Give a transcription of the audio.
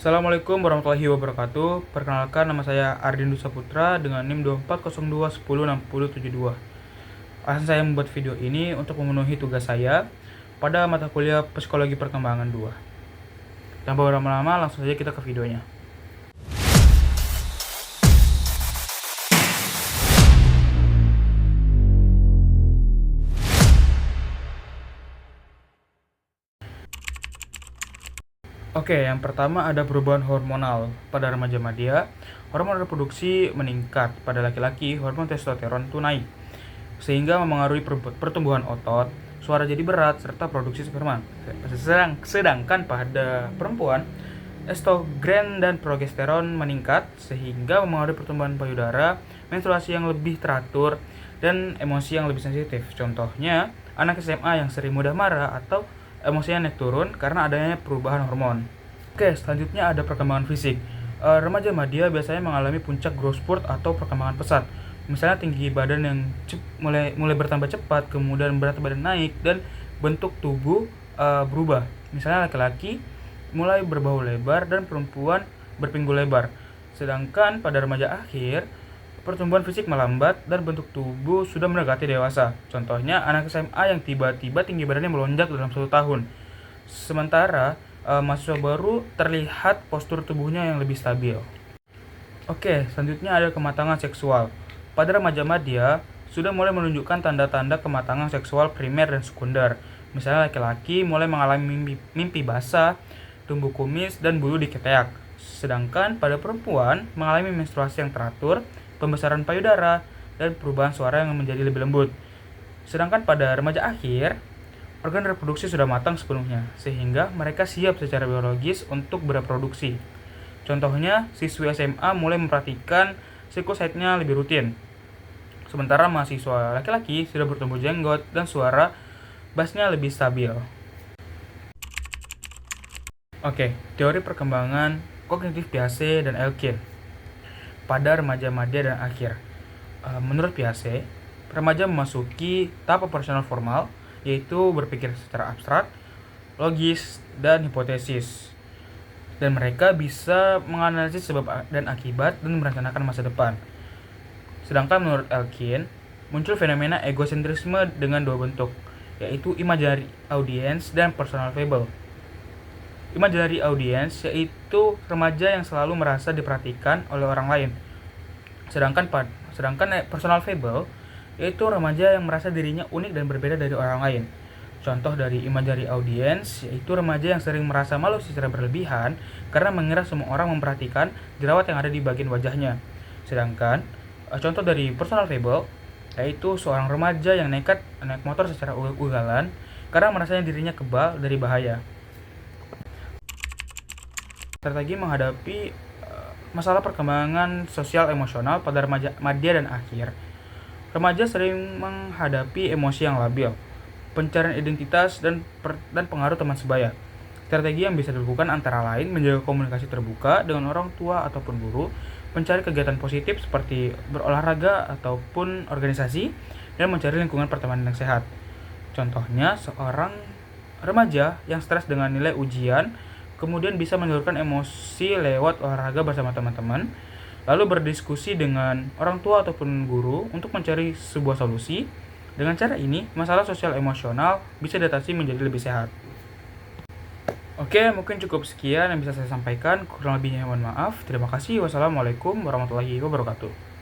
Assalamualaikum warahmatullahi wabarakatuh. Perkenalkan, nama saya Ardindo Saputra dengan NIM 2402106072. Alasan saya membuat video ini untuk memenuhi tugas saya pada mata kuliah Psikologi Perkembangan 2. Tanpa berlama-lama, langsung saja kita ke videonya. Oke, yang pertama ada perubahan hormonal. Pada remaja madya, hormon reproduksi meningkat. Pada laki-laki, hormon testosteron itu naik, sehingga memengaruhi pertumbuhan otot, suara jadi berat, serta produksi sperma. Sedangkan pada perempuan, estrogen dan progesteron meningkat, sehingga memengaruhi pertumbuhan payudara, menstruasi yang lebih teratur, dan emosi yang lebih sensitif. Contohnya, anak SMA yang sering mudah marah atau emosinya naik turun karena adanya perubahan hormon. Oke, selanjutnya ada perkembangan fisik. Remaja madya biasanya mengalami puncak growth spurt atau perkembangan pesat. Misalnya tinggi badan yang mulai bertambah cepat, kemudian berat badan naik, dan bentuk tubuh berubah. Misalnya laki-laki mulai berbahu lebar dan perempuan berpinggul lebar. Sedangkan pada remaja akhir, pertumbuhan fisik melambat dan bentuk tubuh sudah mendekati dewasa. Contohnya anak SMA yang tiba-tiba tinggi badannya melonjak dalam 1 tahun. Sementara mahasiswa baru terlihat postur tubuhnya yang lebih stabil. Oke, selanjutnya ada kematangan seksual. Pada remaja madya, sudah mulai menunjukkan tanda-tanda kematangan seksual primer dan sekunder. Misalnya laki-laki mulai mengalami mimpi basah, tumbuh kumis, dan bulu di ketiak. Sedangkan pada perempuan mengalami menstruasi yang teratur, pembesaran payudara, dan perubahan suara yang menjadi lebih lembut. Sedangkan pada remaja akhir, organ reproduksi sudah matang sepenuhnya, sehingga mereka siap secara biologis untuk bereproduksi. Contohnya, siswi SMA mulai memperhatikan siklus haidnya lebih rutin. Sementara mahasiswa laki-laki sudah bertumbuh jenggot dan suara bassnya lebih stabil. Oke, teori perkembangan kognitif Piaget dan Elkin pada remaja madya dan akhir. Menurut Piaget, remaja memasuki tahap operasional formal, yaitu berpikir secara abstrak, logis, dan hipotesis. Dan mereka bisa menganalisis sebab dan akibat dan merencanakan masa depan. Sedangkan menurut Elkin, muncul fenomena egosentrisme dengan 2 bentuk, yaitu imaginary audience dan personal fable. Imaginary audience yaitu remaja yang selalu merasa diperhatikan oleh orang lain. Sedangkan personal fable yaitu remaja yang merasa dirinya unik dan berbeda dari orang lain. Contoh dari imaginary audience yaitu remaja yang sering merasa malu secara berlebihan karena mengira semua orang memperhatikan jerawat yang ada di bagian wajahnya. Sedangkan contoh dari personal fable yaitu seorang remaja yang nekat naik motor secara ugal-ugalan karena merasanya dirinya kebal dari bahaya. Strategi menghadapi masalah perkembangan sosial emosional pada remaja madya dan akhir. Remaja sering menghadapi emosi yang labil, pencarian identitas, dan pengaruh teman sebaya. Strategi yang bisa dilakukan antara lain menjaga komunikasi terbuka dengan orang tua ataupun guru, mencari kegiatan positif seperti berolahraga ataupun organisasi, dan mencari lingkungan pertemanan yang sehat. Contohnya, seorang remaja yang stres dengan nilai ujian kemudian bisa menyalurkan emosi lewat olahraga bersama teman-teman, lalu berdiskusi dengan orang tua ataupun guru untuk mencari sebuah solusi. Dengan cara ini, masalah sosial emosional bisa diatasi menjadi lebih sehat. Oke, mungkin cukup sekian yang bisa saya sampaikan. Kurang lebihnya mohon maaf. Terima kasih. Wassalamualaikum warahmatullahi wabarakatuh.